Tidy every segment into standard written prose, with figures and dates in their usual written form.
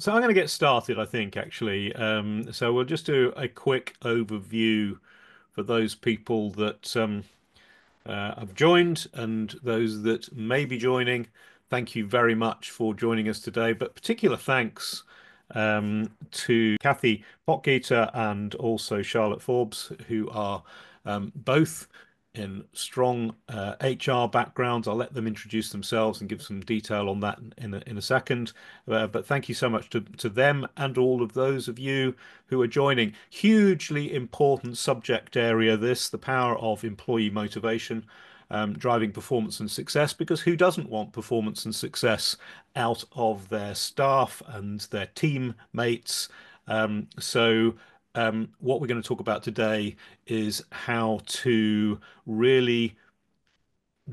So I'm going to get started, I think, actually. So we'll just do a quick overview for those people that have joined and those that may be joining. Thank you very much for joining us today, but particular thanks to Cathy Potgieter and also Charlotte Forbes, who are both in strong HR backgrounds. I'll let them introduce themselves and give some detail on that in a second. But thank you so much to them and all of those of you who are joining. Hugely important subject area, this, the power of employee motivation. Driving performance and success, because who doesn't want performance and success out of their staff and their teammates? What we're going to talk about today is how to really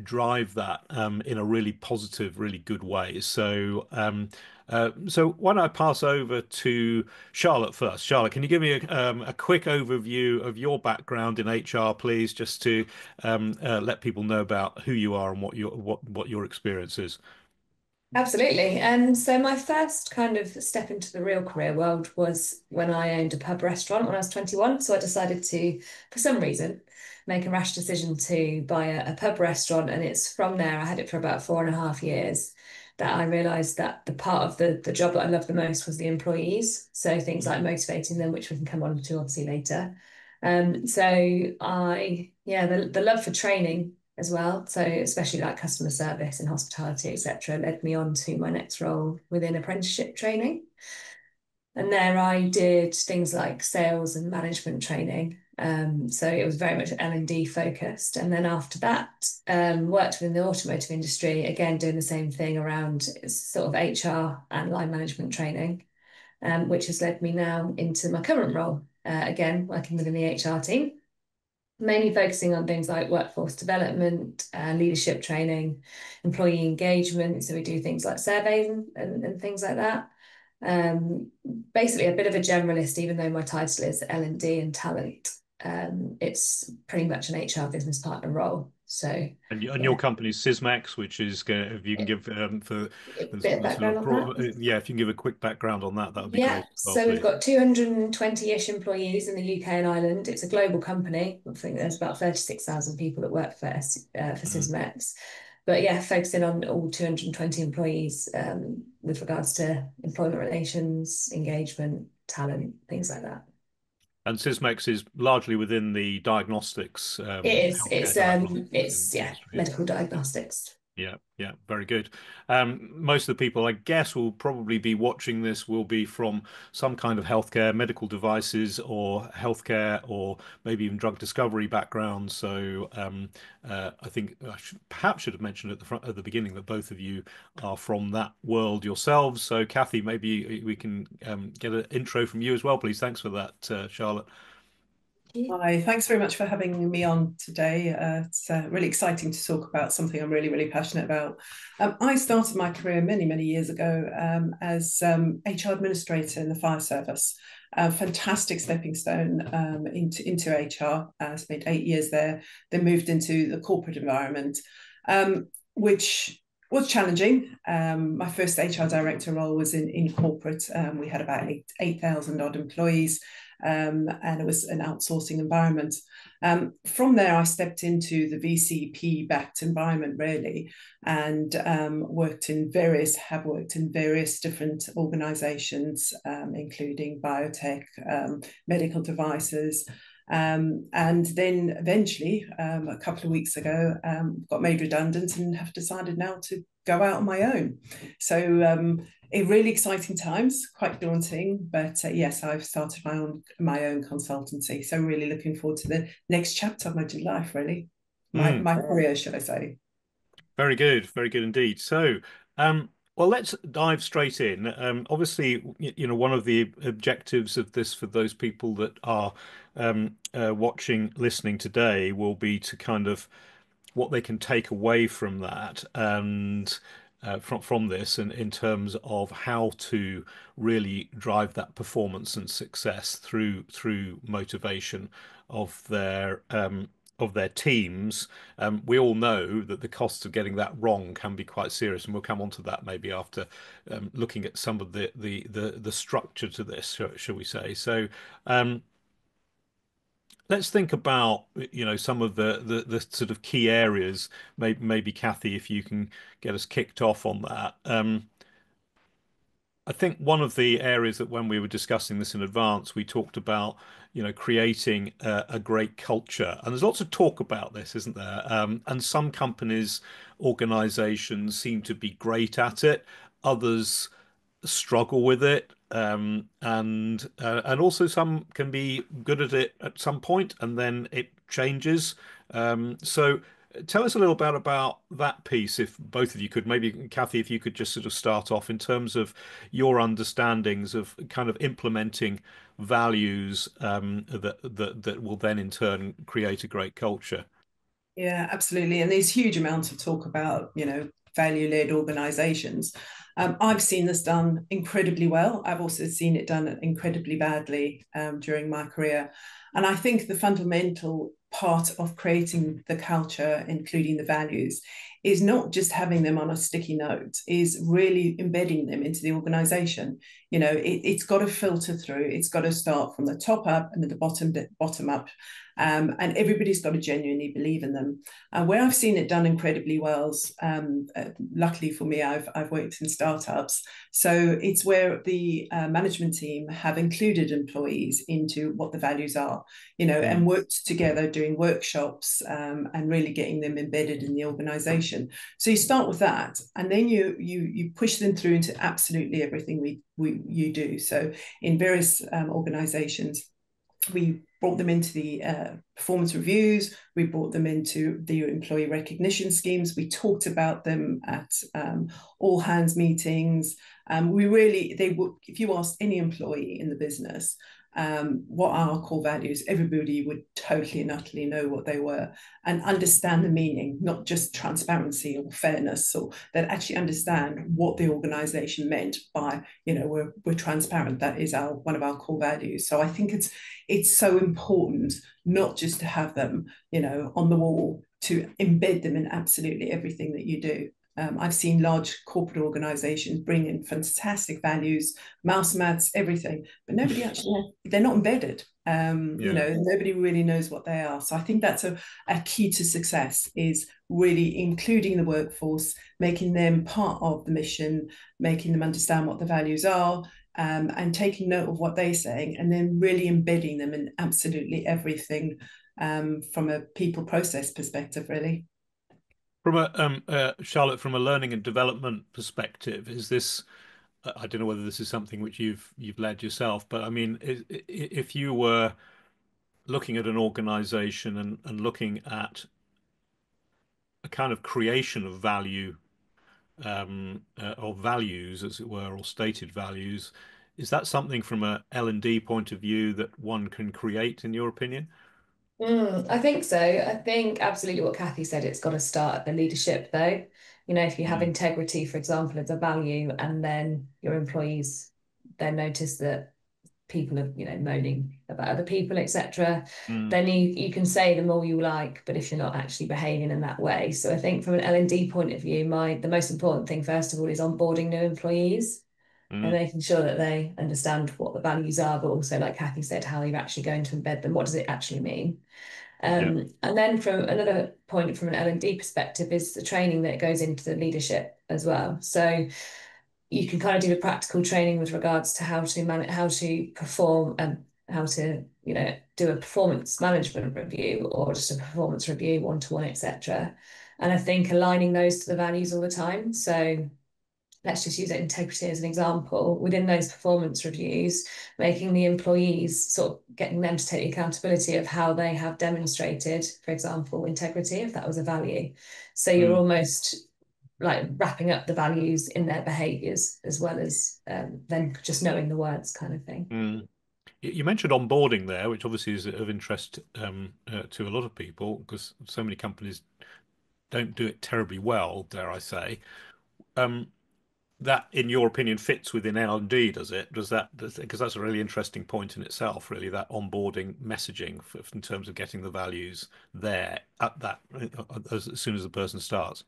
drive that in a really positive, really good way. So why don't I pass over to Charlotte first? Charlotte, can you give me a quick overview of your background in HR, please, just to let people know about who you are and what your experience is? Absolutely. And so my first kind of step into the real career world was when I owned a pub restaurant when I was 21. So I decided to, for some reason, make a rash decision to buy a pub restaurant. And it's from there, I had it for about 4.5 years, that I realized that the part of the job that I loved the most was the employees. So things like motivating them, which we can come on to obviously later. The love for training as well. So especially like customer service and hospitality, etc., led me on to my next role within apprenticeship training. And there I did things like sales and management training. So it was very much L&D focused. And then after that, worked within the automotive industry, again, doing the same thing around sort of HR and line management training, which has led me now into my current role, again, working within the HR team, mainly focusing on things like workforce development, leadership training, employee engagement. So we do things like surveys and things like that. Um, Basically a bit of a generalist, even though my title is L&D and talent. It's pretty much an HR business partner role. So And your yeah, company is Sysmex, which is going to, if you can a give for bit of the sort background of on that. yeah, if you can give a quick background on that, that would be Yeah, great as well, so we've please. got 220-ish employees in the UK and Ireland. It's a global company. I think there's about 36,000 people that work for Mm. Sysmex. But yeah, focusing on all 220 employees with regards to employment relations, engagement, talent, things like that. And Sysmex is largely within the diagnostics, It is. healthcare diagnostics It's yeah, industry. medical diagnostics. Yeah, yeah, very good. Most of the people, I guess, will probably be watching this will be from some kind of healthcare, medical devices, or healthcare, or maybe even drug discovery background. I think perhaps should have mentioned at the front at the beginning that both of you are from that world yourselves. So, Cathy, maybe we can get an intro from you as well, please. Thanks for that, Charlotte. Hi, thanks very much for having me on today. It's really exciting to talk about something I'm really, really passionate about. I started my career many, many years ago as HR administrator in the fire service. A fantastic stepping stone into HR. Spent 8 years there, then moved into the corporate environment, which was challenging. My first HR director role was in corporate. We had about 8,000 odd employees, and it was an outsourcing environment. From there, I stepped into the VCP backed environment, really, and have worked in various different organizations, including biotech, medical devices. And then eventually, a couple of weeks ago, got made redundant and have decided now to go out on my own. So really exciting times, quite daunting, but yes, I've started my own consultancy. So really looking forward to the next chapter of my life, really, Mm. my career, should I say. Very good indeed. Well, let's dive straight in. Obviously, one of the objectives of this for those people that are watching, listening today will be to kind of what they can take away from that and from this, and in terms of how to really drive that performance and success through motivation of their of their teams, we all know that the costs of getting that wrong can be quite serious, and we'll come on to that maybe after looking at some of the structure to this, shall we say. So let's think about, some of the sort of key areas. Maybe Cathy, if you can get us kicked off on that. I think one of the areas that when we were discussing this in advance, we talked about, creating a great culture. And there's lots of talk about this, isn't there? And some companies, organizations seem to be great at it. Others struggle with it, and also some can be good at it at some point, and then it changes. So tell us a little bit about that piece, if both of you could. Maybe Cathy, if you could just sort of start off in terms of your understandings of kind of implementing values, that will then in turn create a great culture. Yeah, absolutely. And there's huge amounts of talk about, value-led organizations. I've seen this done incredibly well. I've also seen it done incredibly badly during my career. And I think the fundamental part of creating the culture, including the values, is not just having them on a sticky note, is really embedding them into the organization. It's got to filter through. It's got to start from the top up and then the bottom up. And everybody's got to genuinely believe in them. Where I've seen it done incredibly well, luckily for me, I've worked in startups. So it's where the management team have included employees into what the values are, and worked together doing workshops, and really getting them embedded in the organization. So you start with that, and then you push them through into absolutely everything you do. So in various organizations, we brought them into the performance reviews. We brought them into the employee recognition schemes. We talked about them at all hands meetings. If you asked any employee in the business, what are our core values, everybody would totally and utterly know what they were and understand the meaning, not just transparency or fairness, or that actually understand what the organization meant by, we're transparent. That is one of our core values. So I think it's so important not just to have them, on the wall, to embed them in absolutely everything that you do. I've seen large corporate organizations bring in fantastic values, mouse mats, everything, but nobody actually, they're not embedded. Nobody really knows what they are. So I think that's a key to success, is really including the workforce, making them part of the mission, making them understand what the values are, and taking note of what they're saying, and then really embedding them in absolutely everything, from a people process perspective, really. From Charlotte, from a learning and development perspective, is this? I don't know whether this is something which you've led yourself, but I mean, if you were looking at an organization and looking at a kind of creation of value, or values, as it were, or stated values, is that something from a L&D point of view that one can create, in your opinion? I think so. I think absolutely what Cathy said, it's got to start at the leadership though. If you have Mm, integrity, for example, as a value, and then your employees then notice that people are, moaning about other people, etc., mm, then you can say them all you like, but if you're not actually behaving in that way. So I think from an L&D point of view, the most important thing, first of all, is onboarding new employees and mm, making sure that they understand what the values are, but also, like Cathy said, how you're actually going to embed them. What does it actually mean? yeah. And then from another point, from an L&D perspective, is the training that goes into the leadership as well. So you can kind of do the practical training with regards to how to manage, how to perform, and how to, do a performance management review or just a performance review, one-to-one, etc. And I think aligning those to the values all the time. So let's just use integrity as an example. Within those performance reviews, making the employees, sort of getting them to take the accountability of how they have demonstrated, for example, integrity, if that was a value. So you're Mm, almost like wrapping up the values in their behaviours, as well as then just knowing the words, kind of thing. mm. You mentioned onboarding there, which obviously is of interest, to a lot of people, because so many companies don't do it terribly well, dare I say. Um, that, in your opinion, fits within L&D, does it? Because that's a really interesting point in itself, really, that onboarding messaging in terms of getting the values there at that as soon as the person starts.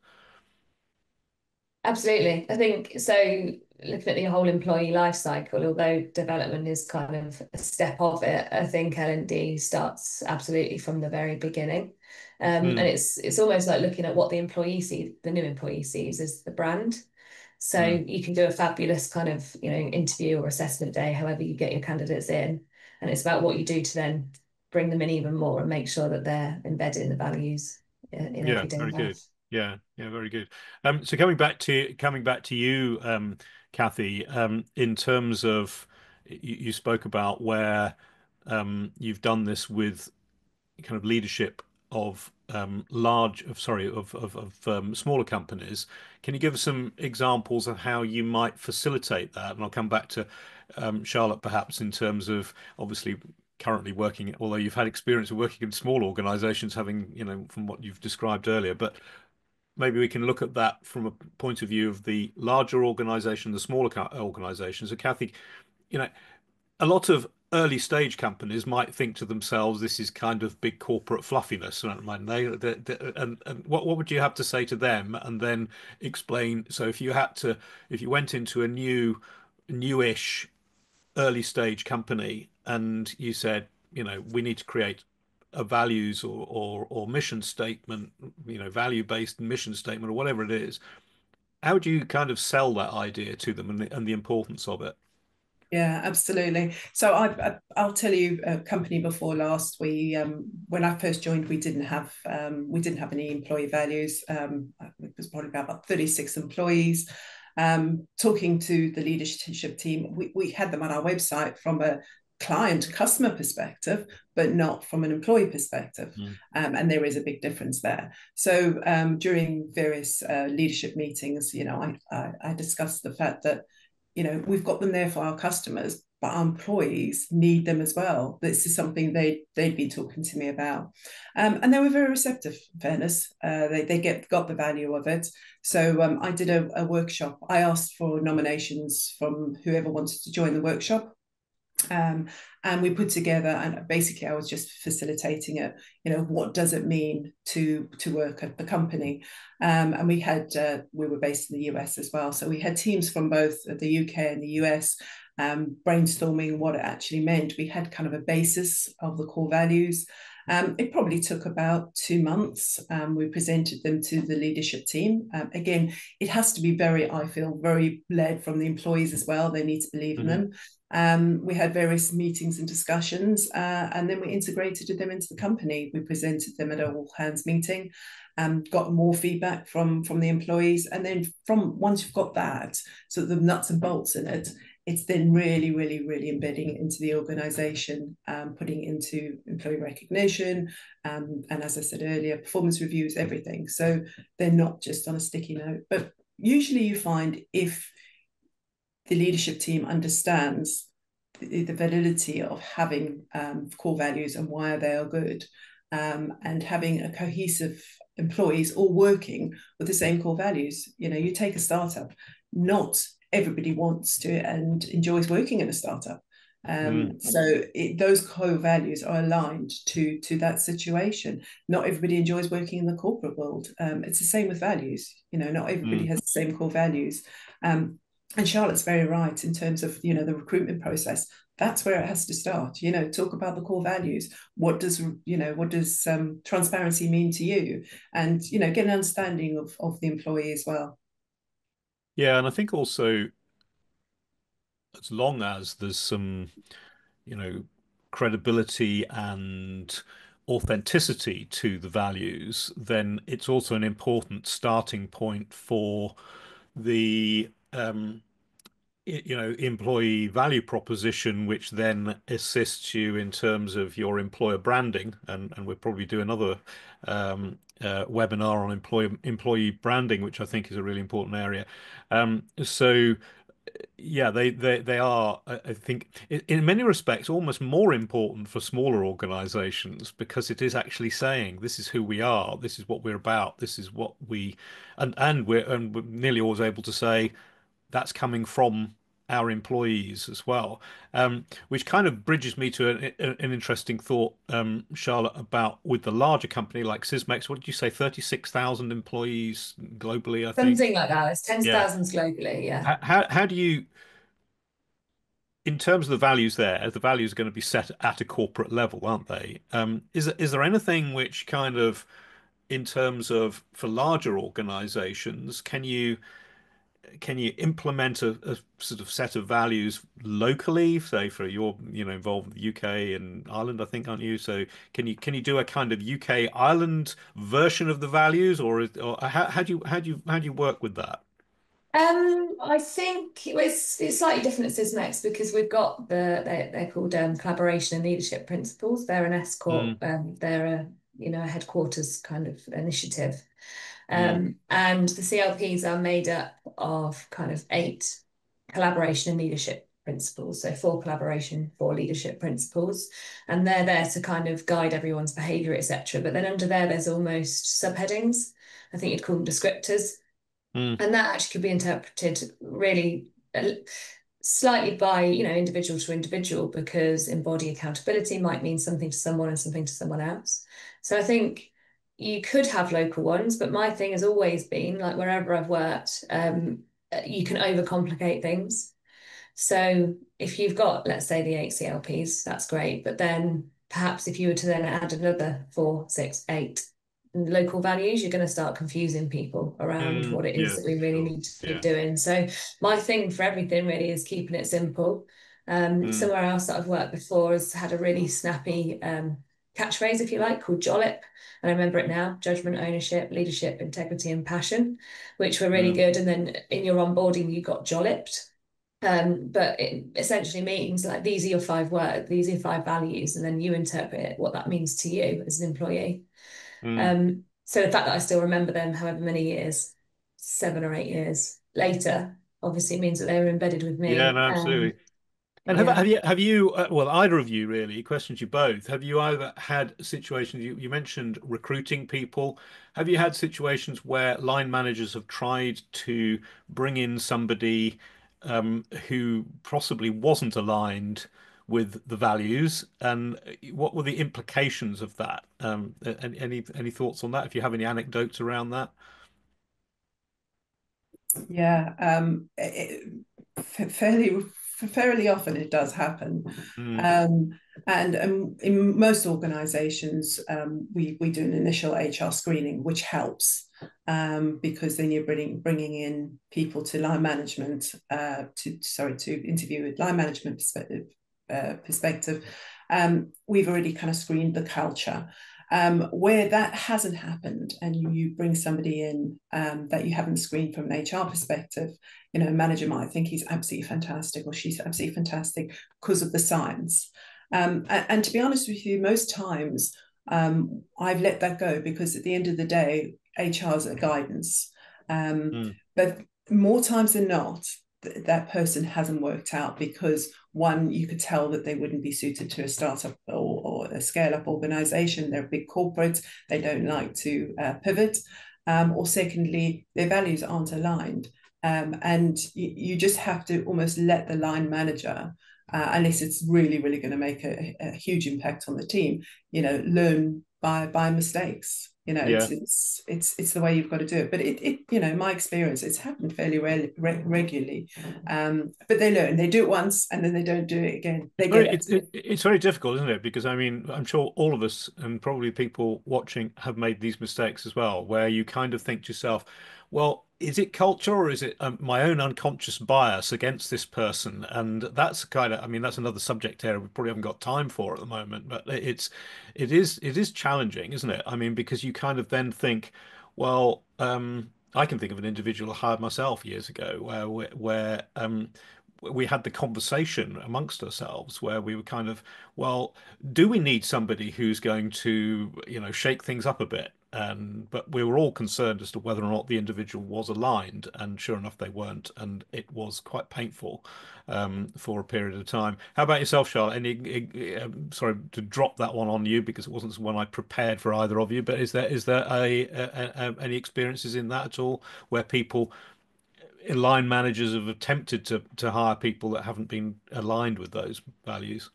Absolutely. I think so. Looking at the whole employee life cycle, although development is kind of a step of it, I think L&D starts absolutely from the very beginning. And Mm, it's almost like looking at what the new employee sees as the brand. So mm. you can do a fabulous kind of, interview or assessment day, however you get your candidates in. And it's about what you do to then bring them in even more and make sure that they're embedded in the values in Yeah, everyday very good. life. Yeah, yeah, very good. So coming back to you, Cathy, in terms of you spoke about where you've done this with kind of leadership of smaller companies. Can you give us some examples of how you might facilitate that? And I'll come back to Charlotte, perhaps in terms of obviously currently working, although you've had experience of working in small organizations, having, from what you've described earlier, but maybe we can look at that from a point of view of the larger organization, the smaller organizations. So Cathy, you know, a lot of early stage companies might think to themselves, this is kind of big corporate fluffiness, and and what would you have to say to them? And then explain. So if you went into a newish early stage company and you said, we need to create a values or mission statement, value based mission statement or whatever it is, how do you kind of sell that idea to them and the importance of it? Yeah, absolutely. So I'll tell you, a company before last, we when I first joined, we didn't have any employee values. It was probably about 36 employees. Talking to the leadership team, we had them on our website from a client customer perspective, but not from an employee perspective. Mm. And there is a big difference there. So during various leadership meetings, I discussed the fact that we've got them there for our customers, but our employees need them as well. This is something they'd been talking to me about, and they were very receptive. In fairness, they got the value of it. So I did a workshop. I asked for nominations from whoever wanted to join the workshop. Um, and we put together, and basically I was just facilitating it. What does it mean to work at the company? And we were based in the US as well, so we had teams from both the UK and the US, brainstorming what it actually meant. We had kind of a basis of the core values. It probably took about 2 months. We presented them to the leadership team. Again, it has to be I feel, very led from the employees as well. They need to believe in them. We had various meetings and discussions, and then we integrated them into the company. We presented them at a all hands meeting, got more feedback from the employees, and then from once you've got that, so the nuts and bolts in it, it's then really, really, really embedding it into the organization, putting it into employee recognition, and as I said earlier, performance reviews, everything. So they're not just on a sticky note, but usually you find if the leadership team understands the validity of having core values and why they are good, and having a cohesive employees all working with the same core values. You take a startup, not everybody wants to and enjoys working in a startup. So those core values are aligned to that situation. Not everybody enjoys working in the corporate world. It's the same with values. Not everybody has the same core values. And Charlotte's very right in terms of the recruitment process. That's where it has to start. Talk about the core values. What does transparency mean to you? And get an understanding of the employee as well. Yeah, and I think also as long as there's some, credibility and authenticity to the values, then it's also an important starting point for the employee value proposition, which then assists you in terms of your employer branding. And we'll probably do another webinar on employee branding, which I think is a really important area. So yeah, they are, I think, in many respects, almost more important for smaller organizations because it is actually saying this is who we are, this is what we're about, this is what we, and we're nearly always able to say that's coming from our employees as well, which kind of bridges me to an interesting thought, Charlotte, about with the larger company like Sysmex. What did you say? 36,000 employees globally, I think. Something like that. It's tens of Yeah. thousands globally. Yeah. How do you, in terms of the values there, the values are going to be set at a corporate level, aren't they? Is there anything which kind of, in terms of for larger organizations, can you implement a sort of set of values locally, say for your, involved with the UK and Ireland, I think, aren't you? So can you do a kind of UK Ireland version of the values, or how do you work with that? I think it's slightly different at Sysmex because we've got they're called collaboration and leadership principles. They're an S Corp. Mm, They're a headquarters kind of initiative. mm, And the CLPs are made up of kind of 8 collaboration and leadership principles. So 4 collaboration, 4 leadership principles, and they're there to kind of guide everyone's behaviour, etc. But then under there's almost subheadings. I think you'd call them descriptors, mm, and that actually could be interpreted really slightly by individual to individual, because embody accountability might mean something to someone and something to someone else. So I think you could have local ones, but my thing has always been, like, wherever I've worked, you can overcomplicate things. So if you've got, let's say, the 8 CLPs, that's great. But then perhaps if you were to then add another 4, 6, 8 local values, you're going to start confusing people around what it is yes, that we really sure. need to be Yeah. doing. So my thing for everything really is keeping it simple. Mm, Somewhere else that I've worked before has had a really snappy catchphrase, if you like, called JOLLIP. And I remember it now: judgment, ownership, leadership, integrity, and passion, which were really mm, good. And then in your onboarding, you got jollipped. But it essentially means, like, these are your 5 words, these are your 5 values, and then you interpret what that means to you as an employee. mm. So the fact that I still remember them, however many years, 7 or 8 years later, obviously means that they were embedded with Yeah, me. no, absolutely. And have Yeah. have you have you well, either of you really, questions you both, have you either had situations, you mentioned recruiting people, have you had situations where line managers have tried to bring in somebody who possibly wasn't aligned with the values, and what were the implications of that? Any thoughts on that, if you have any anecdotes around that? Yeah, fairly fairly often it does happen, Mm, um, and in most organisations, we do an initial HR screening, which helps, because then you're bringing in people to line management, to interview with line management perspective. We've already kind of screened the culture. Where that hasn't happened and you bring somebody in that you haven't screened from an HR perspective, a manager might think he's absolutely fantastic or she's absolutely fantastic because of the science. And to be honest with you, most times I've let that go, because at the end of the day, HR is a guidance. mm, But more times than not, that person hasn't worked out because, one, you could tell that they wouldn't be suited to a startup or a scale up organization. They're big corporates, they don't like to pivot. Or secondly, their values aren't aligned. And you just have to almost let the line manager, unless it's really, really going to make a huge impact on the team, learn by mistakes. yeah. It's the way you've got to do it. But my experience, it's happened fairly regularly. But they learn. They do it once, and then they don't do it again. They get it. It's very difficult, isn't it? Because I mean, I'm sure all of us and probably people watching have made these mistakes as well, where you kind of think to yourself, well, is it culture, or is it my own unconscious bias against this person? And that's kind of, I mean, that's another subject area we probably haven't got time for at the moment, but it is challenging, isn't it? I mean, because you kind of then think, well, I can think of an individual I hired myself years ago where we had the conversation amongst ourselves where we were kind of, well, do we need somebody who's going to, shake things up a bit? And but we were all concerned as to whether or not the individual was aligned, and sure enough, they weren't, and it was quite painful for a period of time. How about yourself, Charlotte? Sorry to drop that one on you because it wasn't one I prepared for either of you, but is there any experiences in that at all where people line managers have attempted to hire people that haven't been aligned with those values.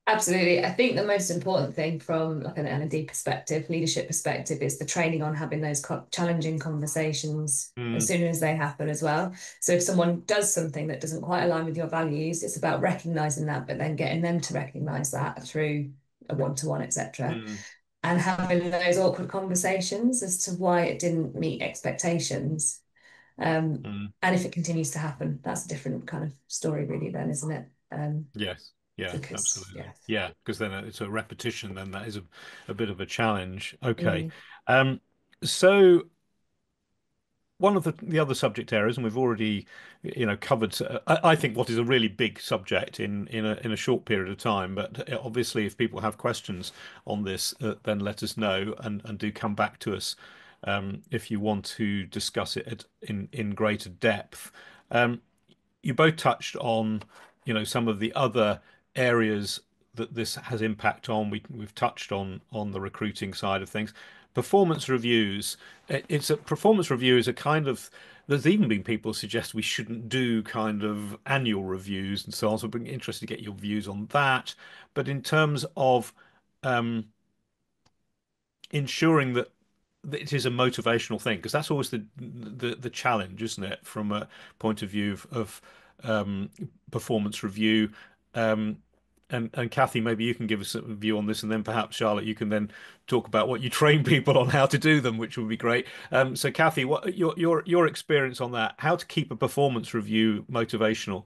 Absolutely. I think the most important thing from like an L&D perspective, leadership perspective, is the training on having those challenging conversations as soon as they happen as well. So if someone does something that doesn't quite align with your values, it's about recognizing that, but then getting them to recognize that through a one-to-one, etc. And having those awkward conversations as to why it didn't meet expectations. And if it continues to happen, that's a different kind of story really then, isn't it? Yes. Yeah, Because, absolutely. yes. Yeah, because then it's a repetition, then that is a bit of a challenge. Okay. Mm. So one of the other subject areas, and we've already, covered, I think what is a really big subject in a short period of time. But obviously, if people have questions on this, then let us know and do come back to us if you want to discuss it in greater depth. You both touched on, some of the other areas that this has impact on. We've touched on the recruiting side of things. Performance reviews. It's a performance review is a kind of. There's even been people suggest we shouldn't do kind of annual reviews and so on. So I'd be interested to get your views on that. But in terms of ensuring that it is a motivational thing, because that's always the challenge, isn't it, from a point of view of performance review. Um, and Cathy, maybe you can give us a view on this, and then perhaps Charlotte, you can then talk about what you train people on how to do them, which would be great. So Cathy, what your experience on that? How to keep a performance review motivational?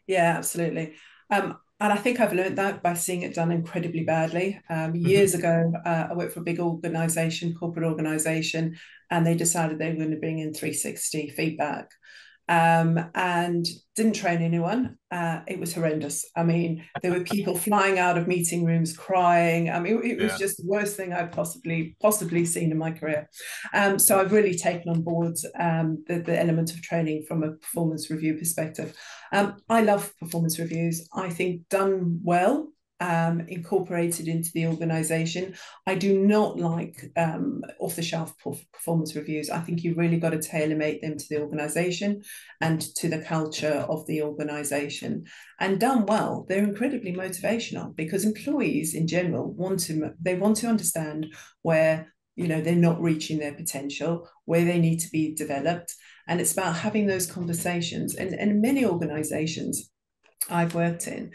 Yeah, absolutely. And I think I've learned that by seeing it done incredibly badly. Years ago, I worked for a big organization, corporate organization, and they decided they were going to bring in 360 feedback. And didn't train anyone. It was horrendous. I mean, there were people flying out of meeting rooms crying. I mean, it was Yeah. just the worst thing I've possibly seen in my career. So I've really taken on board the element of training from a performance review perspective. I love performance reviews. I think done well, incorporated into the organization. I do not like off-the-shelf performance reviews. I think you really got to tailor-make them to the organization and to the culture of the organization. And done well, they're incredibly motivational because employees in general want to understand where they're not reaching their potential, where they need to be developed. And it's about having those conversations. And many organizations I've worked in,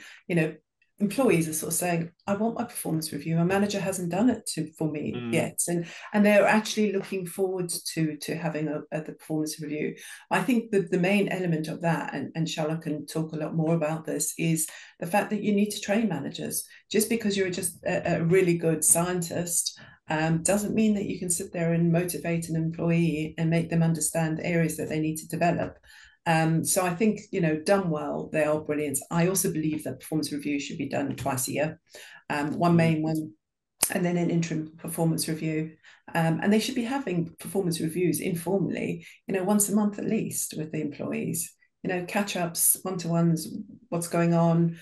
employees are sort of saying, I want my performance review. My manager hasn't done it for me yet. And they're actually looking forward to having the performance review. I think the main element of that, and Charlotte can talk a lot more about this, is the fact that you need to train managers. Just because you're just a really good scientist doesn't mean that you can sit there and motivate an employee and make them understand the areas that they need to develop. So I think, done well, they are brilliant. I also believe that performance reviews should be done twice a year, one main one, and then an interim performance review. And they should be having performance reviews informally, once a month at least with the employees. Catch-ups, one-to-ones, what's going on.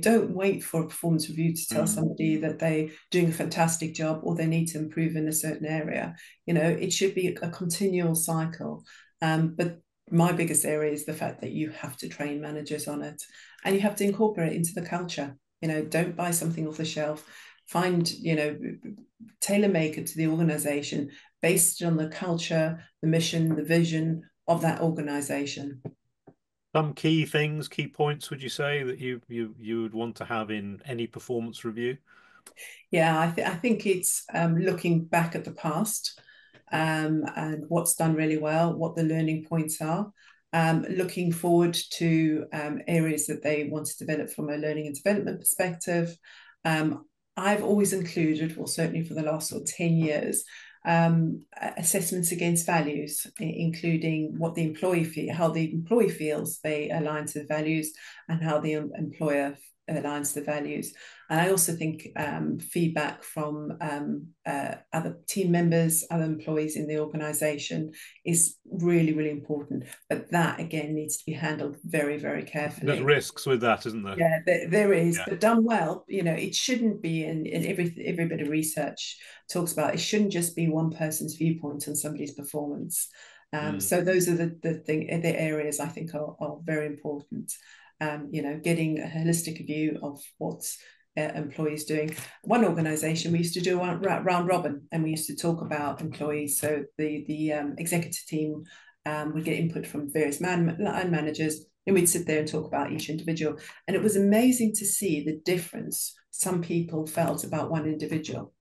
Don't wait for a performance review to tell somebody that they're doing a fantastic job or they need to improve in a certain area. It should be a continual cycle. But my biggest area is the fact that you have to train managers on it and you have to incorporate it into the culture. Don't buy something off the shelf. Find, tailor make it to the organization based on the culture, the mission, the vision of that organization. Some key things, key points, would you say that you would want to have in any performance review? Yeah, I think it's looking back at the past and what's done really well, what the learning points are, looking forward to areas that they want to develop from a learning and development perspective. I've always included, well, certainly for the last sort of 10 years, assessments against values, including what the employee how the employee feels they align to the values and how the employer aligns to the values. And I also think feedback from other team members, other employees in the organisation is really, really important. But that, again, needs to be handled very, very carefully. There's risks with that, isn't there? Yeah, there is. Yeah. But done well, it shouldn't be, in every bit of research talks about, it shouldn't just be one person's viewpoint on somebody's performance. Mm. So those are the areas I think are very important. Getting a holistic view of what's employees doing. One organisation, we used to do a round robin, and we used to talk about employees. So the executive team would get input from various line managers, and we'd sit there and talk about each individual. And it was amazing to see the difference some people felt about one individual.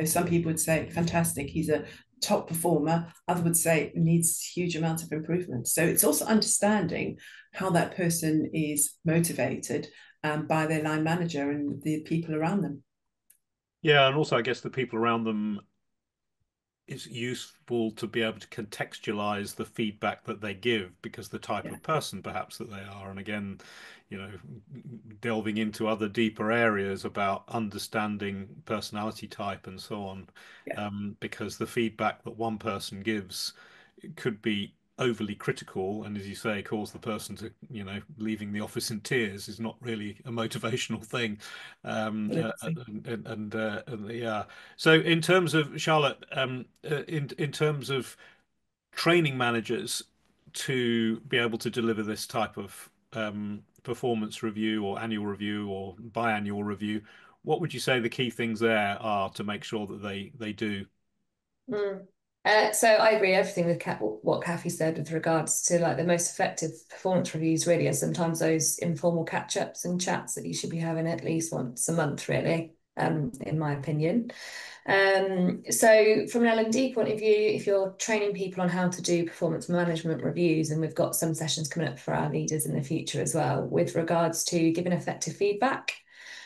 Some people would say, fantastic, he's a top performer. Others would say needs huge amounts of improvement. So it's also understanding how that person is motivated by their line manager and the people around them. Yeah, and also I guess the people around them, it's useful to be able to contextualize the feedback that they give because the type Yeah. of person perhaps that they are. And again, delving into other deeper areas about understanding personality type and so on, Yeah. because the feedback that one person gives could be overly critical and, as you say, cause the person to, leaving the office in tears is not really a motivational thing. Yeah. So in terms of Charlotte, in terms of training managers to be able to deliver this type of performance review or annual review or biannual review, what would you say the key things there are to make sure that they do? Mm. So I agree everything with what Cathy said with regards to like the most effective performance reviews really are sometimes those informal catch-ups and chats that you should be having at least once a month really, in my opinion. So from an L&D point of view, if you're training people on how to do performance management reviews, and we've got some sessions coming up for our leaders in the future as well, with regards to giving effective feedback.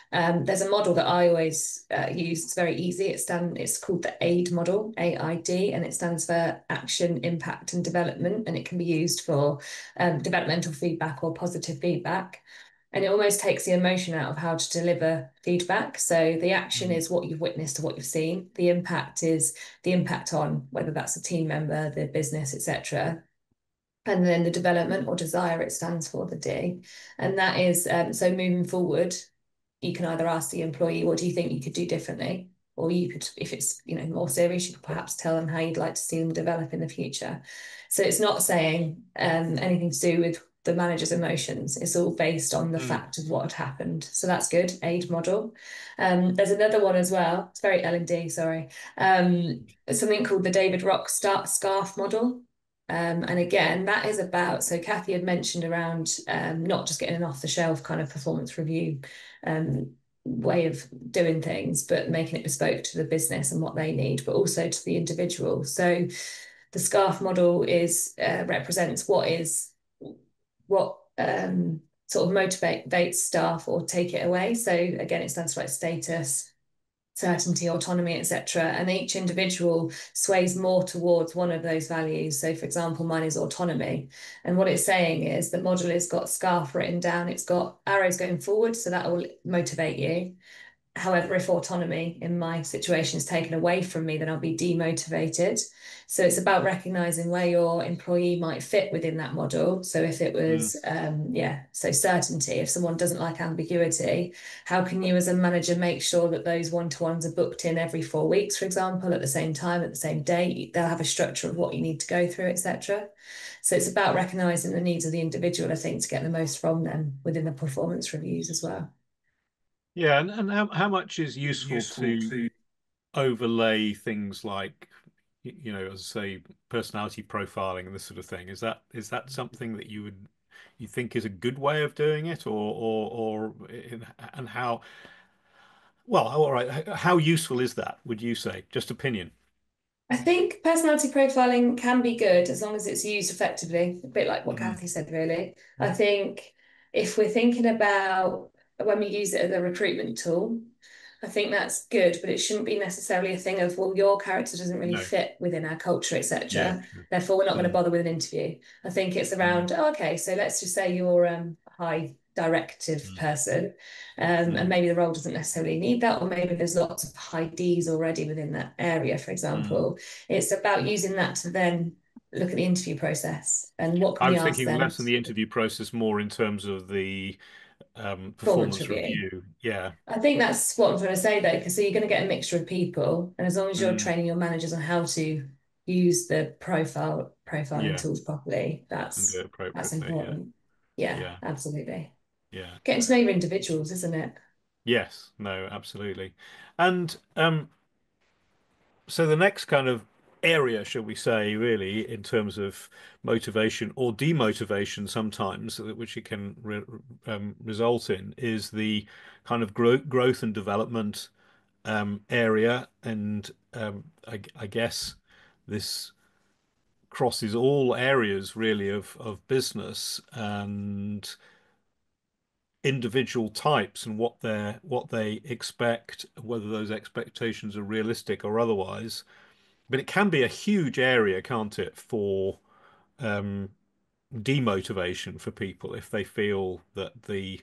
There's a model that I always use. It's very easy. It's called the AID model, AID, and it stands for Action, Impact, and Development. And it can be used for developmental feedback or positive feedback. And it almost takes the emotion out of how to deliver feedback. So the action Mm. is what you've witnessed or what you've seen. The impact is the impact on whether that's a team member, the business, etc. And then the development or desire, it stands for the D. And that is so moving forward, you can either ask the employee, what do you think you could do differently? Or you could, if it's more serious, you could perhaps tell them how you'd like to see them develop in the future. So it's not saying anything to do with the manager's emotions. It's all based on the Mm. fact of what had happened. So that's good, AID model. There's another one as well. It's very L&D, sorry. Something called the David Rock Scarf model. And again, that is about, so Cathy had mentioned around not just getting an off the shelf kind of performance review way of doing things, but making it bespoke to the business and what they need, but also to the individual. So the SCARF model is represents what sort of motivates staff or take it away. So again, it stands for like status, certainty, autonomy, etc. And each individual sways more towards one of those values. So, for example, mine is autonomy. And what it's saying is the model has got SCARF written down, it's got arrows going forward, so that will motivate you. However, if autonomy in my situation is taken away from me, then I'll be demotivated. So it's about recognizing where your employee might fit within that model. So if it Mm. was, so certainty, if someone doesn't like ambiguity, how can you as a manager make sure that those one-to-ones are booked in every 4 weeks, for example, at the same time, at the same date? They'll have a structure of what you need to go through, etc. So it's about recognizing the needs of the individual, I think, to get the most from them within the performance reviews as well. Yeah, and how much is useful to overlay things like, as I say, personality profiling and this sort of thing? Is that something that you think is a good way of doing it, and how well, all right, how useful is that, would you say? Just opinion. I think personality profiling can be good as long as it's used effectively, a bit like what Mm. Cathy said, really. I think if we're thinking about when we use it as a recruitment tool, I think that's good, but it shouldn't be necessarily a thing of, well, your character doesn't really No. fit within our culture, Yeah, etc. true. Therefore, we're not going to Mm. bother with an interview. I think it's Mm. around, oh, okay, so let's just say you're a high directive Mm. person, and Mm. maybe the role doesn't necessarily need that, or maybe there's lots of high Ds already within that area, for Mm. example. It's about using that to then look at the interview process and what can I we was ask thinking them. less in the interview process, more in terms of the Performance performance review. review. Yeah. I think that's what I'm trying to say though, because so you're going to get a mixture of people, and as long as you're Mm. training your managers on how to use the profiling Yeah, tools properly. and That's do it appropriately. important. Yeah, Yeah, absolutely. yeah. Getting to know your individuals, isn't it? Yes, no, absolutely. And so the next kind of area, shall we say, really, in terms of motivation or demotivation sometimes, which it can result in, is the kind of growth and development area. And I guess this crosses all areas really of business and individual types and what they expect, whether those expectations are realistic or otherwise. But it can be a huge area, can't it, for um, demotivation for people if they feel that the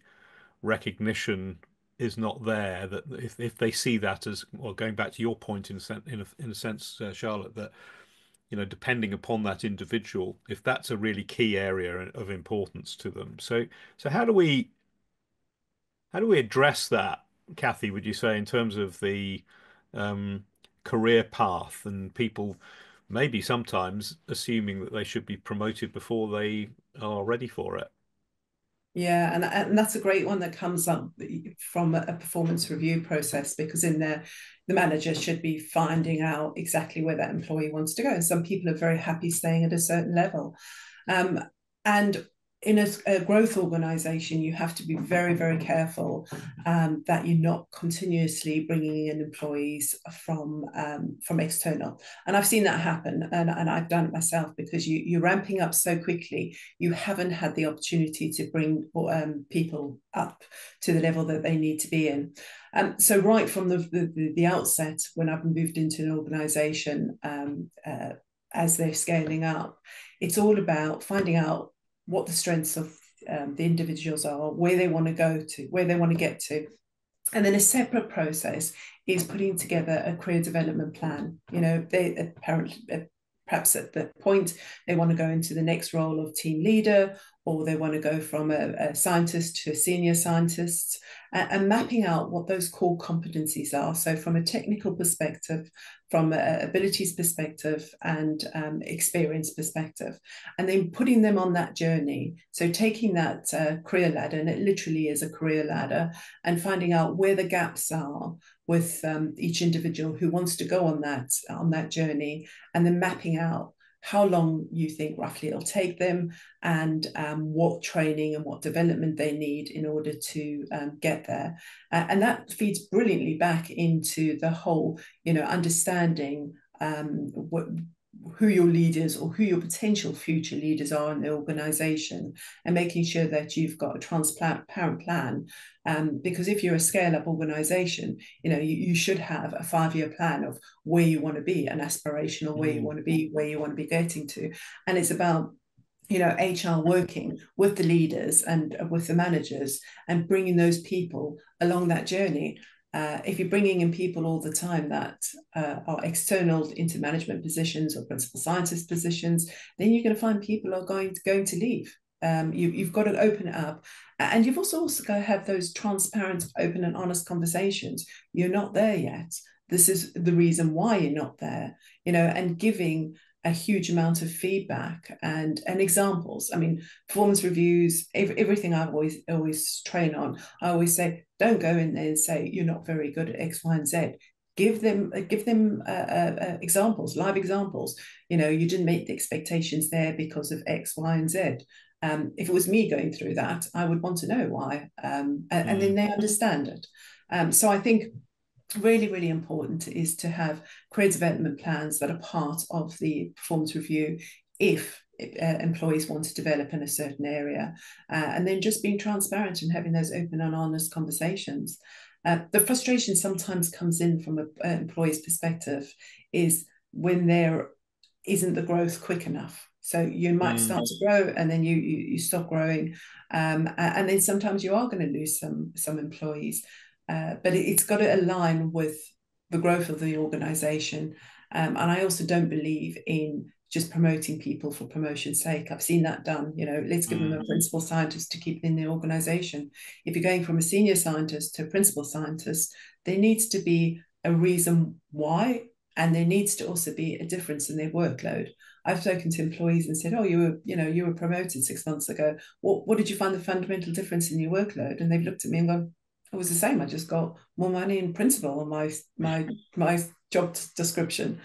recognition is not there. That if they see that as, well, going back to your point in a sense, Charlotte, that depending upon that individual, if that's a really key area of importance to them. So how do we address that, Cathy, would you say, in terms of the um, career path and people maybe sometimes assuming that they should be promoted before they are ready for it? Yeah, and that's a great one that comes up from a performance review process, because in there, the manager should be finding out exactly where that employee wants to go. And some people are very happy staying at a certain level. Um, and in a growth organization, you have to be very, very careful that you're not continuously bringing in employees from external. And I've seen that happen, and I've done it myself, because you're ramping up so quickly, you haven't had the opportunity to bring people up to the level that they need to be in. So right from the outset, when I've moved into an organization, as they're scaling up, it's all about finding out what the strengths of the individuals are, where they want to go to, where they want to get to. And then a separate process is putting together a career development plan. They apparently, perhaps at the point they want to go into the next role of team leader, or they want to go from a scientist to a senior scientist, and mapping out what those core competencies are. So from a technical perspective, from abilities perspective, and experience perspective, and then putting them on that journey. So taking that career ladder, and it literally is a career ladder, and finding out where the gaps are with each individual who wants to go on that journey, and then mapping out how long you think roughly it'll take them, and what training and what development they need in order to get there. And that feeds brilliantly back into the whole, understanding who your leaders or who your potential future leaders are in the organization, and making sure that you've got a transparent plan. Because if you're a scale-up organization, you should have a 5-year plan of where you want to be, an aspirational where you want to be, where you want to be getting to. And it's about HR working with the leaders and with the managers, and bringing those people along that journey. If you're bringing in people all the time that are external into management positions or principal scientist positions, then you're going to find people are going to leave. You've got to open it up, and you've also got to have those transparent, open and honest conversations. You're not there yet. This is the reason why you're not there, and giving a huge amount of feedback and examples. I mean, performance reviews, everything I've always train on. I always say, don't go in there and say you're not very good at X, Y, and Z. Give them examples, live examples. You didn't meet the expectations there because of X, Y, and Z. If it was me going through that, I would want to know why, and then they understand it. So I think really, really important is to have career development plans that are part of the performance review if employees want to develop in a certain area, and then just being transparent and having those open and honest conversations. The frustration sometimes comes in from an employee's perspective is when there isn't the growth quick enough. So you might start to grow, and then you stop growing, and then sometimes you are going to lose some employees. But it's got to align with the growth of the organization. And I also don't believe in just promoting people for promotion's sake. I've seen that done. Let's give them a principal scientist to keep in the organization. If you're going from a senior scientist to a principal scientist, there needs to be a reason why and there needs to also be a difference in their workload. I've spoken to employees and said, "Oh, you were promoted 6 months ago. What did you find the fundamental difference in your workload?" And they've looked at me and gone, "It was the same. I just got more money in principal on my job description."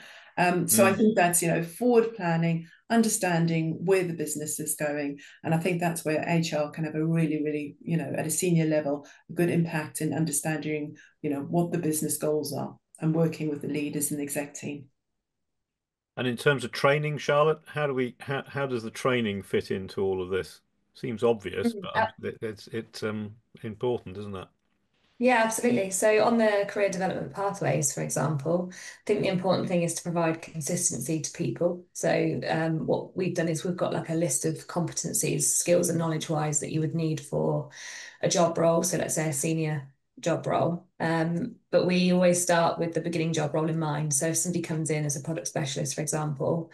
So I Mm. think that's forward planning, understanding where the business is going, and I think that's where HR can have a really, really, at a senior level, a good impact in understanding, what the business goals are and working with the leaders and the exec team. And in terms of training, Charlotte, how does the training fit into all of this? Seems obvious, but it's important, isn't it? Yeah, absolutely. So on the career development pathways, for example, I think the important thing is to provide consistency to people. So what we've done is we've got like a list of competencies, skills and knowledge wise that you would need for a job role. So let's say a senior job role. But we always start with the beginning job role in mind. So if somebody comes in as a product specialist, for example,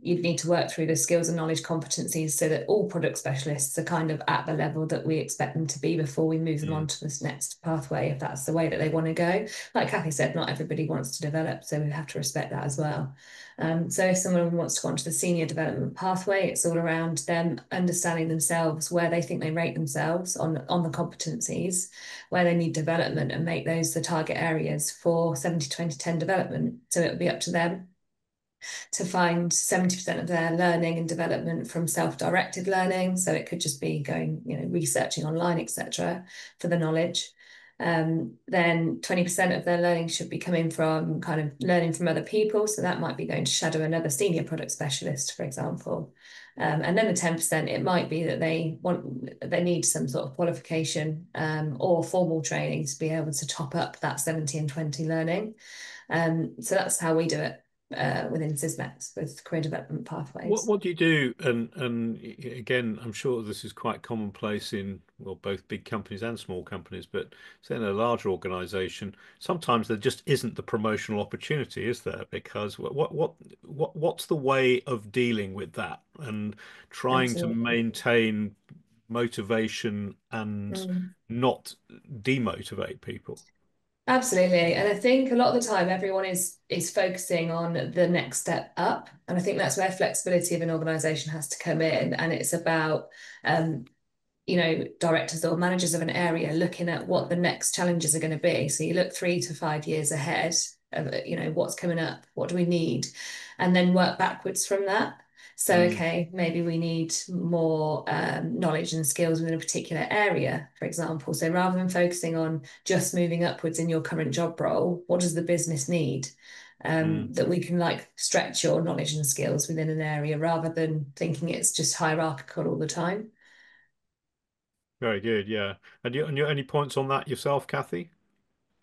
you'd need to work through the skills and knowledge competencies so that all product specialists are kind of at the level that we expect them to be before we move them on Mm. to this next pathway, if that's the way that they want to go. Like Cathy said, not everybody wants to develop, so we have to respect that as well. So if someone wants to go onto the senior development pathway, it's all around them understanding themselves, where they think they rate themselves on the competencies, where they need development, and make those the target areas for 70-20-10 development. So it'll be up to them to find 70% of their learning and development from self-directed learning. So it could just be going, researching online, etc., for the knowledge. Then 20% of their learning should be coming from kind of learning from other people. So that might be going to shadow another senior product specialist, for example. And then the 10%, it might be that they need some sort of qualification or formal training to be able to top up that 70 and 20 learning. So that's how we do it within Sysmex with career development What pathways. what do you do? And again, I'm sure this is quite commonplace in well both big companies and small companies, but say in a larger organization, sometimes there just isn't the promotional opportunity, is there? Because what's the way of dealing with that and trying to Absolutely. maintain motivation and Mm. not demotivate people? Absolutely. And I think a lot of the time everyone is focusing on the next step up. And I think that's where flexibility of an organization has to come in. And it's about um, directors or managers of an area looking at what the next challenges are going to be. So you look 3 to 5 years ahead of, what's coming up, what do we need, and then work backwards from that. So, Mm, okay, maybe we need more knowledge and skills within a particular area, for example. So rather than focusing on just moving upwards in your current job role, what does the business need? mm. That we can like stretch your knowledge and skills within an area rather than thinking it's just hierarchical all the time. Very good, yeah. And you any points on that yourself, Kathy?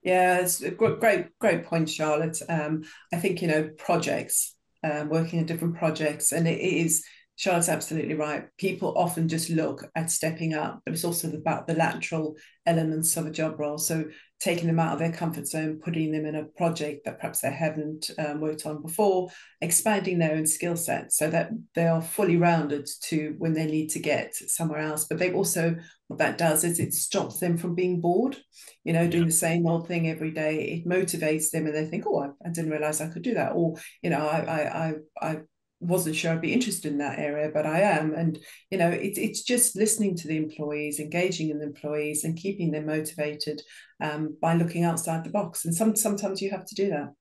Yeah, it's a great point, Charlotte. I think projects, working on different projects, and it is. Charlotte's absolutely right. People often just look at stepping up, but it's also about the lateral elements of a job role. So taking them out of their comfort zone, putting them in a project that perhaps they haven't worked on before, expanding their own skill set so that they are fully rounded to when they need to get somewhere else. But they also, what that does is it stops them from being bored, Yeah. doing the same old thing every day. It motivates them and they think, oh, I didn't realize I could do that. Or, I wasn't sure I'd be interested in that area, but I am. And, it's just listening to the employees, engaging in the employees and keeping them motivated by looking outside the box. And sometimes you have to do that.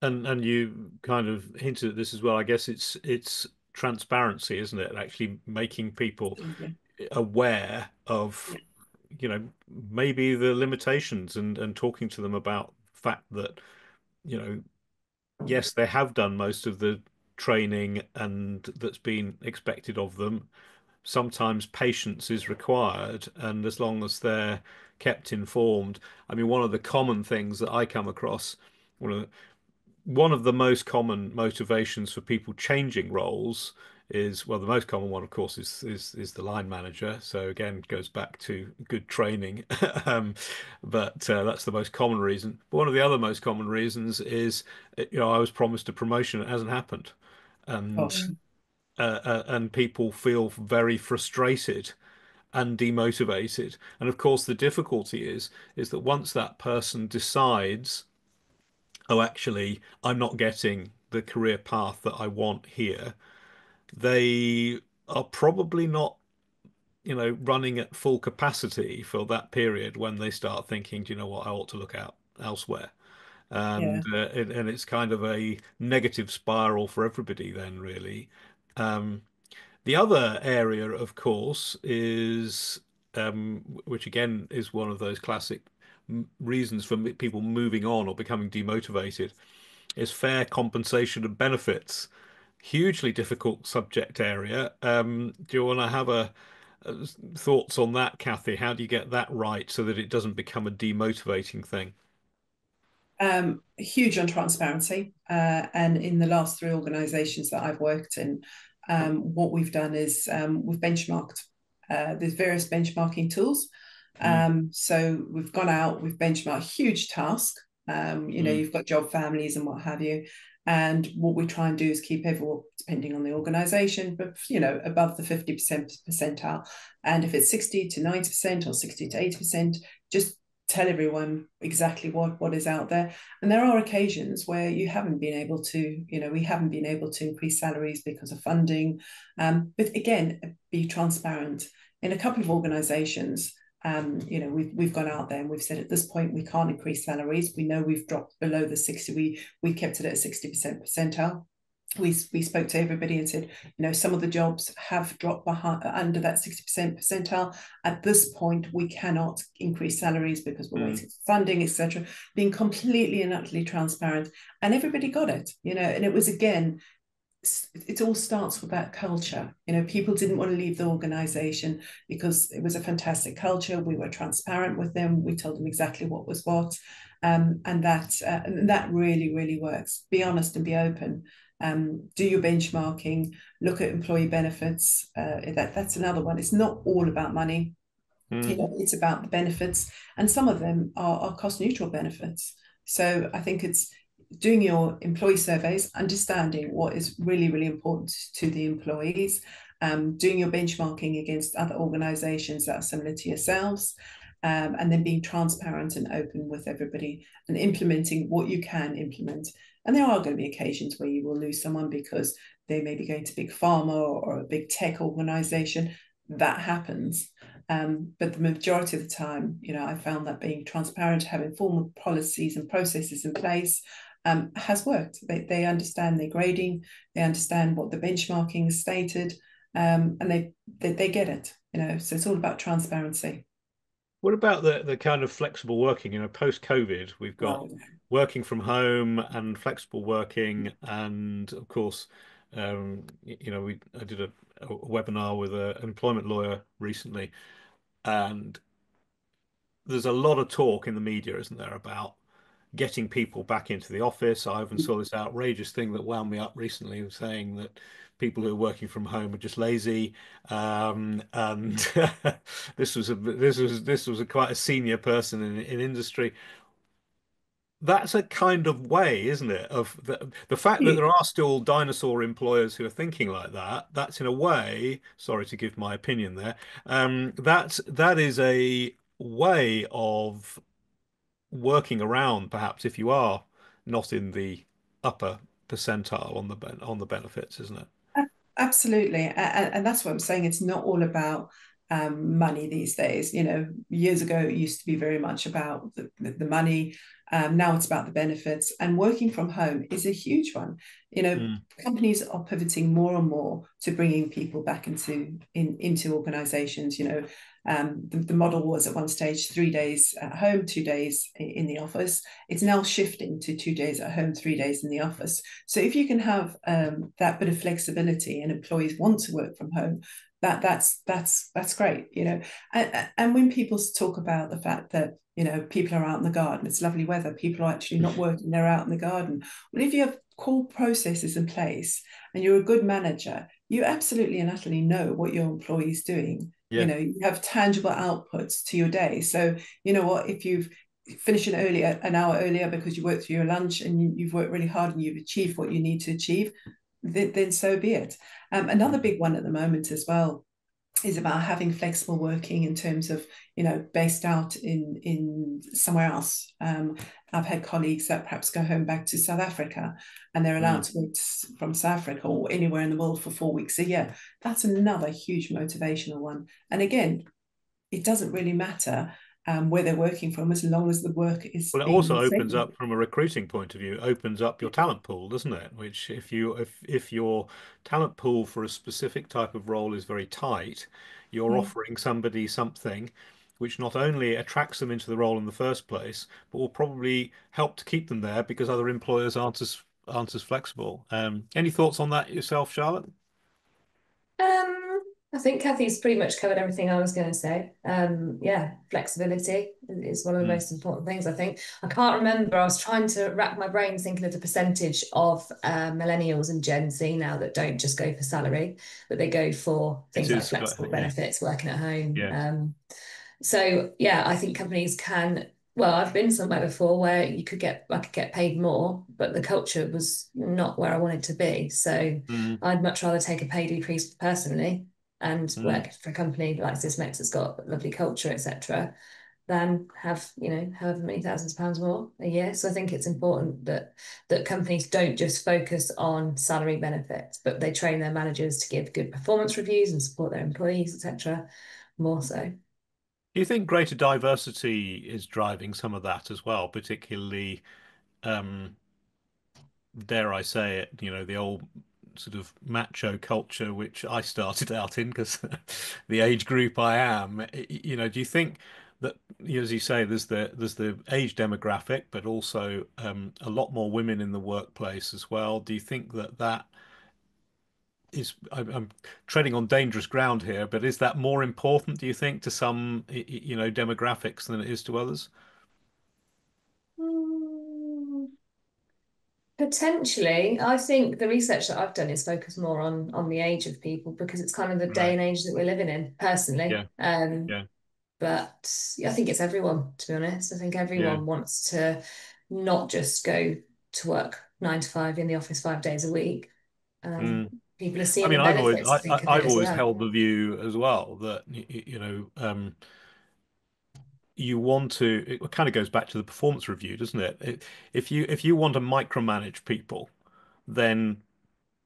And you kind of hinted at this as well. I guess it's transparency, isn't it? Actually making people Absolutely. aware Yeah. of, maybe the limitations and talking to them about the fact that, you know, yes, they have done most of the training and that's been expected of them. Sometimes patience is required, and as long as they're kept informed. I mean, one of the common things that I come across, one of one of the most common motivations for people changing roles is, well, the most common one, of course, is the line manager. So again, it goes back to good training. um, but that's the most common reason. But one of the other most common reasons is, I was promised a promotion, it hasn't happened, and Gosh. and people feel very frustrated and demotivated. And of course, the difficulty is that once that person decides oh, actually, I'm not getting the career path that I want here, they are probably not, running at full capacity for that period when they start thinking, do you know what, I ought to look out elsewhere. Yeah. And it's kind of a negative spiral for everybody then, really. Um, the other area, of course, is which again is one of those classic reasons for people moving on or becoming demotivated, is fair compensation and benefits. Hugely difficult subject area. Do you want to have thoughts on that, Cathy? How do you get that right so that it doesn't become a demotivating thing? Huge on transparency. And in the last three organisations that I've worked in, what we've done is we've benchmarked. There's various benchmarking tools. Mm, So we've gone out, we've benchmarked huge task. mm, You've got job families and what have you. And what we try and do is keep everyone, depending on the organisation, but above the 50% percentile. And if it's 60 to 90% or 60 to 80%, just tell everyone exactly what is out there. And there are occasions where we haven't been able to increase salaries because of funding. But again, be transparent. In a couple of organizations, we've gone out there and we've said at this point we can't increase salaries. We know we've dropped below the 60. We kept it at 60% percentile. We spoke to everybody and said, some of the jobs have dropped under that 60% percentile. At this point, we cannot increase salaries because we're mm, waiting for funding, etc. Being completely and utterly transparent, and everybody got it, and it was, again, it all starts with that culture. People didn't want to leave the organization because it was a fantastic culture. We were transparent with them. We told them exactly what was what, and that really, really works. Be honest and be open. Do your benchmarking. Look at employee benefits. That's another one. It's not all about money. mm, It's about the benefits, and some of them are cost neutral benefits. So I think it's doing your employee surveys, understanding what is really, really important to the employees, doing your benchmarking against other organizations that are similar to yourselves, and then being transparent and open with everybody and implementing what you can implement. And there are going to be occasions where you will lose someone because they may be going to big pharma or a big tech organization. That happens. But the majority of the time, I found that being transparent, having formal policies and processes in place, has worked. They understand their grading, they understand what the benchmarking is stated, and they get it. So it's all about transparency. What about the kind of flexible working? Post-COVID, we've got Oh, working from home and flexible working, and of course, I did a webinar with an employment lawyer recently, and there's a lot of talk in the media, isn't there, about getting people back into the office. I even saw this outrageous thing that wound me up recently, saying that people who are working from home are just lazy. And this was quite a senior person in industry. That's a kind of way, isn't it? Of the fact that there huge. are still dinosaur employers who are thinking like that. That's in a way, sorry to give my opinion there. That is a way of working around, perhaps, if you are not in the upper percentile on the benefits, isn't it? Absolutely. And that's what I'm saying. It's not all about money these days. Years ago, it used to be very much about the money. Now it's about the benefits. And working from home is a huge one. Mm, Companies are pivoting more and more to bringing people back into organizations. The model was at one stage 3 days at home, 2 days in the office. It's now shifting to 2 days at home, 3 days in the office. So if you can have that bit of flexibility and employees want to work from home, that's great. And when people talk about the fact that people are out in the garden, it's lovely weather, people are actually not working, they're out in the garden. Well, if you have core processes in place and you're a good manager, you absolutely and utterly know what your employee's doing. yeah. You have tangible outputs to your day. So you know what, if you've finished an hour earlier because you worked through your lunch and you've worked really hard and you've achieved what you need to achieve, then so be it. Another big one at the moment as well is about having flexible working in terms of, based out in somewhere else. I've had colleagues that perhaps go home back to South Africa and they're allowed to work from South Africa or anywhere in the world for 4 weeks a year. That's another huge motivational one. And again, it doesn't really matter where they're working from, as long as the work is Well, it also being opens safe. up from a recruiting point of view, it opens up your talent pool, doesn't it? Which if your talent pool for a specific type of role is very tight, you're Yeah. offering somebody something which not only attracts them into the role in the first place, but will probably help to keep them there because other employers aren't as flexible. Any thoughts on that yourself, Charlotte? I think Cathy's pretty much covered everything I was going to say. Yeah, flexibility is one of the Mm. most important things, I think. I can't remember. I was trying to rack my brain thinking of the percentage of millennials and Gen Z now that don't just go for salary, but they go for It things like is, flexible yeah, benefits, working at home. yes. So yeah, I think companies can. Well, I've been somewhere before where I could get paid more, but the culture was not where I wanted to be. So Mm, I'd much rather take a pay decrease personally and mm. work for a company like Sysmex that's got a lovely culture, etc., than have, however many thousands of pounds more a year. So I think it's important that companies don't just focus on salary benefits, but they train their managers to give good performance reviews and support their employees, etc., more so. Do you think greater diversity is driving some of that as well, particularly, um, dare I say it, the old sort of macho culture which I started out in because the age group I am, do you think that, as you say, there's the age demographic, but also a lot more women in the workplace as well. Do you think that I'm treading on dangerous ground here, but is that more important, do you think, to some, demographics than it is to others? Mm, Potentially, I think the research that I've done is focused more on the age of people because it's kind of the day Right. and age that we're living in, personally. Yeah. Yeah. But yeah, I think it's everyone, to be honest. I think Yeah. everyone wants to not just go to work 9 to 5 in the office 5 days a week. Mm. People are I seeing the mean, I've always benefits, I think, of it I've as always well. held the view as well that you want to. It kind of goes back to the performance review, doesn't it? If you want to micromanage people, then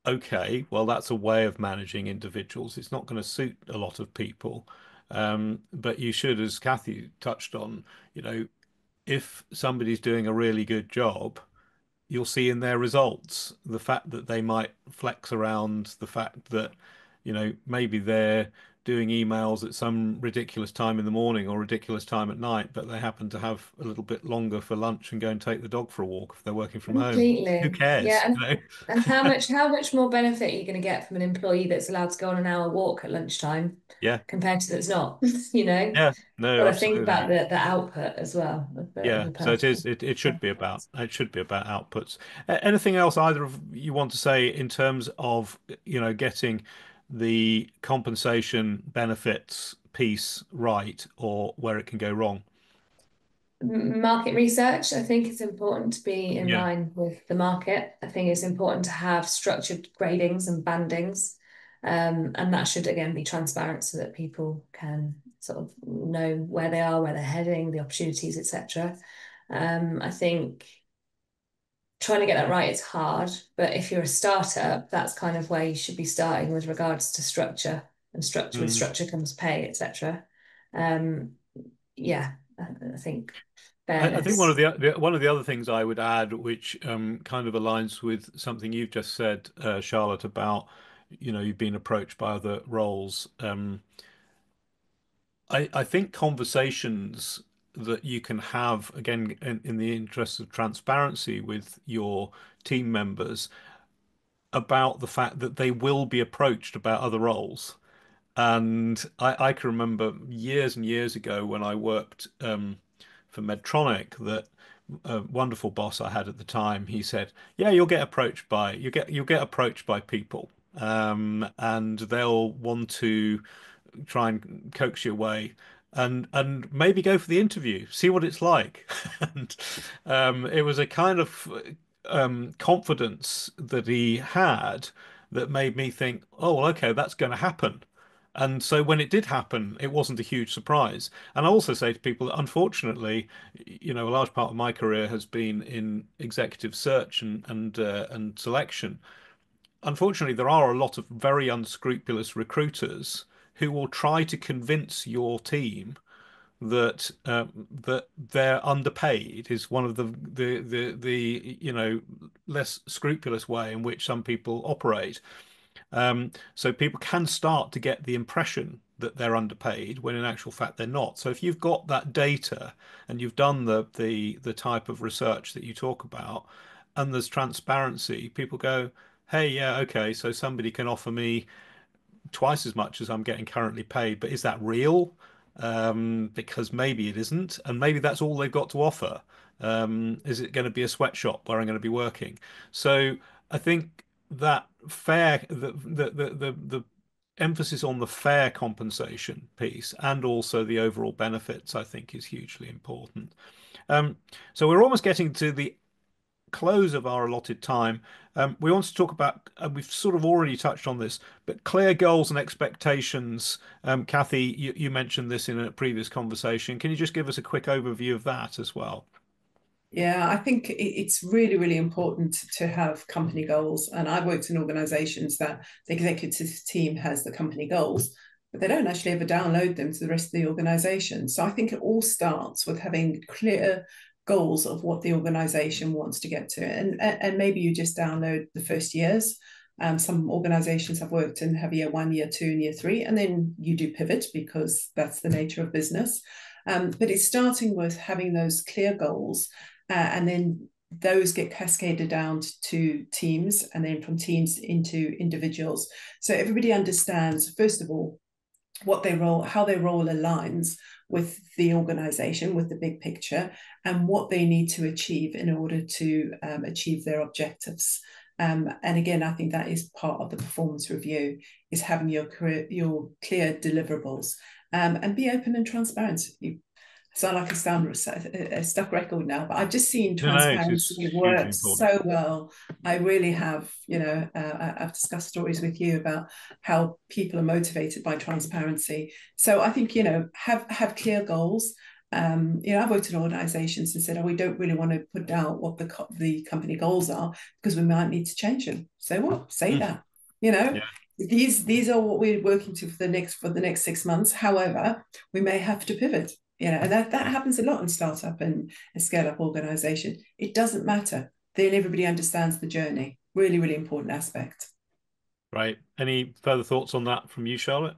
okay, well that's a way of managing individuals. It's not going to suit a lot of people, but you should, as Cathy touched on, if somebody's doing a really good job, you'll see in their results the fact that they might flex around the fact that, maybe they're doing emails at some ridiculous time in the morning or ridiculous time at night, but they happen to have a little bit longer for lunch and go and take the dog for a walk if they're working from home. Who Completely. Yeah. cares, And how much more benefit are you going to get from an employee that's allowed to go on an hour walk at lunchtime Yeah, compared to that's not, you know? yeah, no, Got to think absolutely. about the output as well of Yeah, the so it is. person. It should be about. It should be about outputs. Anything else either of you want to say in terms of getting the compensation benefits piece right, or where it can go wrong? Market research, I think it's important to be in Yeah. line with the market. I think it's important to have structured gradings and bandings. And that should again be transparent so that people can sort of know where they are, where they're heading, the opportunities, etc. I think trying to get that right is hard, but if you're a startup, that's kind of where you should be starting with regards to structure, and structure with Mm. structure comes pay, etc. Um, yeah, I think I think one of fairness. the other things I would add, which kind of aligns with something you've just said, Charlotte, about you've been approached by other roles. I think conversations that you can have, again, in the interest of transparency with your team members about the fact that they will be approached about other roles. And I can remember years and years ago when I worked for Medtronic that a wonderful boss I had at the time, he said, "Yeah, you'll get approached by people, and they'll want to try and coax you away and maybe go for the interview, see what it's like." And it was a kind of confidence that he had that made me think, oh, well, okay, that's going to happen. And so when it did happen, it wasn't a huge surprise. And I also say to people that unfortunately, a large part of my career has been in executive search and selection. Unfortunately, there are a lot of very unscrupulous recruiters who will try to convince your team that they're underpaid is one of the less scrupulous way in which some people operate. So people can start to get the impression that they're underpaid when in actual fact they're not. So if you've got that data and you've done the type of research that you talk about, and there's transparency, people go, hey, yeah, okay, so somebody can offer me twice as much as I'm getting currently paid, but is that real? Because maybe it isn't, and maybe that's all they've got to offer. Is it going to be a sweatshop where I'm going to be working? So I think that the emphasis on the fair compensation piece and also the overall benefits, I think, is hugely important. Um, so we're almost getting to the close of our allotted time. We want to talk about, and we've sort of already touched on this, but clear goals and expectations. Cathy, you mentioned this in a previous conversation. Can you just give us a quick overview of that as well? Yeah, I think it's really, really important to have company goals. And I've worked in organizations that the executive team has the company goals, but they don't actually ever download them to the rest of the organization. So I think it all starts with having clear goals of what the organization wants to get to. And maybe you just download the first years. Some organizations I've worked in have year one, year two, and year three, and then you do pivot because that's the nature of business. But it's starting with having those clear goals, and then those get cascaded down to teams, and then from teams into individuals. So everybody understands, first of all, what they role, how their role aligns with the organization, with the big picture, and what they need to achieve in order to achieve their objectives. And again, I think that is part of the performance review, is having your clear deliverables, and be open and transparent. You sound like a stuck record now, but I've just seen No, no, it's transparency hugely work important. so well. I really have. I've discussed stories with you about how people are motivated by transparency. So I think, have clear goals. I've worked in organisations and said, "Oh, we don't really want to put out what the company goals are because we might need to change them." So what? Say Mm, that. You know, yeah, these are what we're working to for the next 6 months. However, we may have to pivot. And that happens a lot in startup and a scale up organization. It doesn't matter. Then everybody understands the journey. Really, really important aspect. right. Any further thoughts on that from you, Charlotte?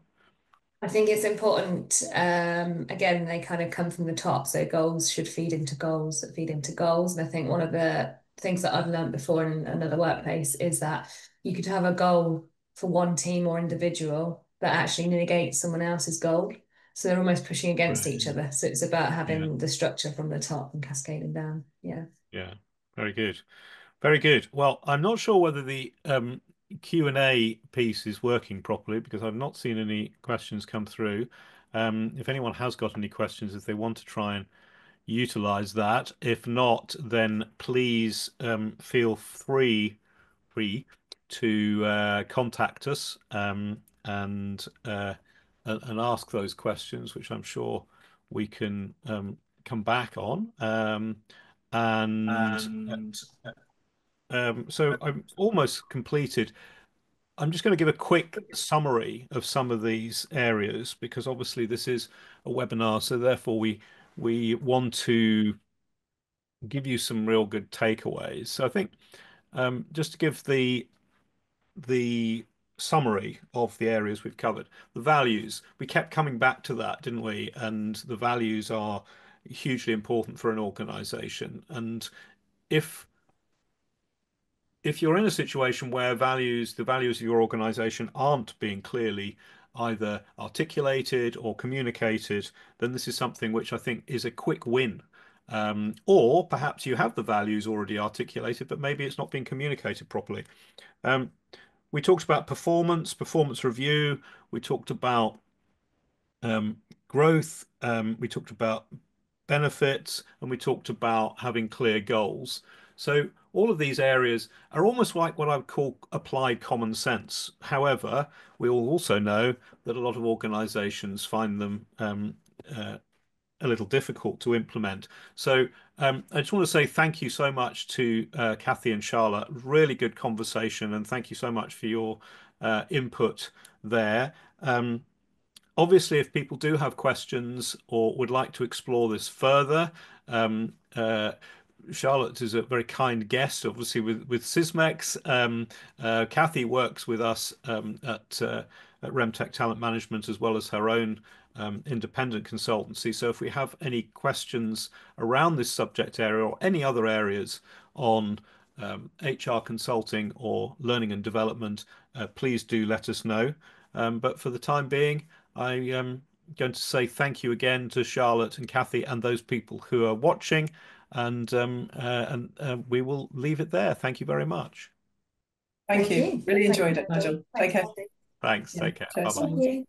I think it's important. Again, they kind of come from the top. So goals should feed into goals that feed into goals. And I think one of the things that I've learned before in another workplace is that you could have a goal for one team or individual that actually negates someone else's goal. So they're almost pushing against Right. each other. So it's about Yeah, having the structure from the top and cascading down. Yeah. yeah. Very good. Very good. Well, I'm not sure whether the Q&A piece is working properly because I've not seen any questions come through. If anyone has got any questions, if they want to try and utilize that. If not, then please feel free to contact us and ask those questions, which I'm sure we can come back on. And And so I'm almost completed. I'm just going to give a quick summary of some of these areas because obviously this is a webinar, so therefore we want to give you some real good takeaways. So I think just to give the summary of the areas we've covered, the values, we kept coming back to that, didn't we? And the values are hugely important for an organization. And if if you're in a situation where the values of your organization aren't being clearly either articulated or communicated, then this is something which I think is a quick win. Or perhaps you have the values already articulated, but maybe it's not being communicated properly. Um, we talked about performance review. We talked about um, growth. We talked about benefits, and we talked about having clear goals. So all of these areas are almost like what I would call applied common sense. However, we all also know that a lot of organizations find them a little difficult to implement. So I just want to say thank you so much to Cathy and Charlotte. Really good conversation, and thank you so much for your input there. Obviously, if people do have questions or would like to explore this further, Charlotte is a very kind guest, obviously with Sysmex. Cathy works with us at Remtec Talent Management as well as her own independent consultancy. So if we have any questions around this subject area or any other areas on HR consulting or learning and development, please do let us know. But for the time being, I am going to say thank you again to Charlotte and Cathy and those people who are watching, and we will leave it there. Thank you very much. Thank you. Really enjoyed it, Nigel. Take care. Thanks. Take care. Cheers. Bye-bye. Thank you.